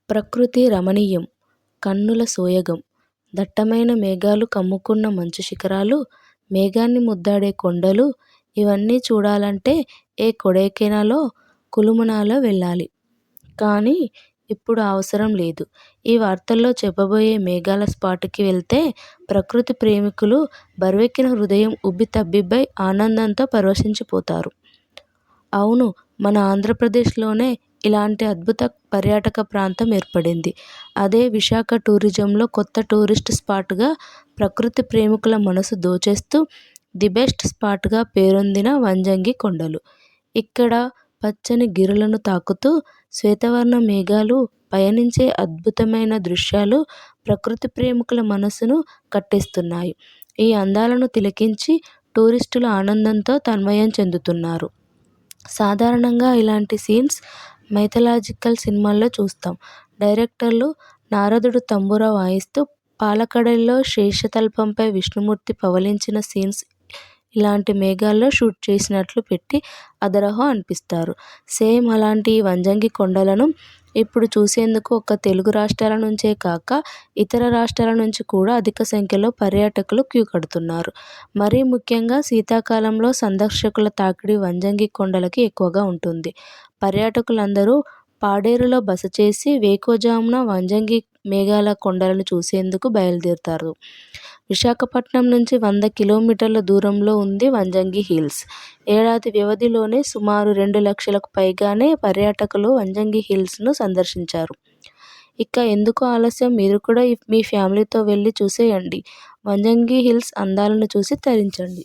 ప్రకృతి రమణీయం. కన్నుల సోయగం. దట్టమైన మేఘాలు కమ్ముకున్న మంచు శిఖరాలు, మేఘాన్ని ముద్దాడే కొండలు ఇవన్నీ చూడాలంటే ఏ కొడైకెనాలో, కులుమనాలో వెళ్ళాలి. కానీ ఇప్పుడు ఆ అవసరం లేదు. ఈ వార్తల్లో చెప్పబోయే మేఘాల స్పాట్‌కి వెళ్తే ప్రకృతి ప్రేమికులు బరువెక్కిన హృదయం ఉబ్బితబ్బిబ్బై ఆనందంతో పరవశించిపోతారు. అవును, మన ఆంధ్రప్రదేశ్‌లోనే ఇలాంటి అద్భుత పర్యాటక ప్రాంతం ఏర్పడింది. అదే విశాఖ టూరిజంలో కొత్త టూరిస్ట్ స్పాట్‌గా, ప్రకృతి ప్రేమికుల మనసు దోచేస్తూ ది బెస్ట్ స్పాట్‌గా పేరొందిన వంజంగి కొండలు. ఇక్కడ పచ్చని గిరులను తాకుతూ శ్వేతవర్ణ మేఘాలు పయనించే అద్భుతమైన దృశ్యాలు ప్రకృతి ప్రేమికుల మనసును కట్టేస్తున్నాయి. ఈ అందాలను తిలకించి టూరిస్టులు ఆనందంతో తన్మయం చెందుతున్నారు. సాధారణంగా ఇలాంటి సీన్స్ మైథలాజికల్ సినిమాల్లో చూస్తాం. డైరెక్టర్లు నారదుడు తంబుర వాయిస్తూ పాలకడలిలో శేషతల్పంపై విష్ణుమూర్తి పవళించిన సీన్స్ ఇలాంటి మేఘాల్లో షూట్ చేసినట్లు పెట్టి అదరహో అనిపిస్తారు. సేమ్ అలాంటి ఈ వంజంగి కొండలను ఇప్పుడు చూసేందుకు ఒక్క తెలుగు రాష్ట్రాల నుంచే కాక ఇతర రాష్ట్రాల నుంచి కూడా అధిక సంఖ్యలో పర్యాటకులు క్యూ కడుతున్నారు. మరీ ముఖ్యంగా శీతాకాలంలో సందర్శకుల తాకిడి వంజంగి కొండలకి ఎక్కువగా ఉంటుంది. పర్యాటకులందరూ పాడేరులో బస చేసి వేకువజామున వంజంగి మేఘాల కొండలను చూసేందుకు బయలుదేరుతారు. విశాఖపట్నం నుంచి 100 కిలోమీటర్ల దూరంలో ఉంది వంజంగి హిల్స్. ఏడాది వ్యవధిలోనే సుమారు 2 లక్షలకు పైగానే పర్యాటకులు వంజంగి హిల్స్‌ను సందర్శించారు. ఇక ఎందుకు ఆలస్యం, మీరు కూడా మీ ఫ్యామిలీతో వెళ్లి చూసేయండి. వంజంగి హిల్స్ అందాలను చూసి తరించండి.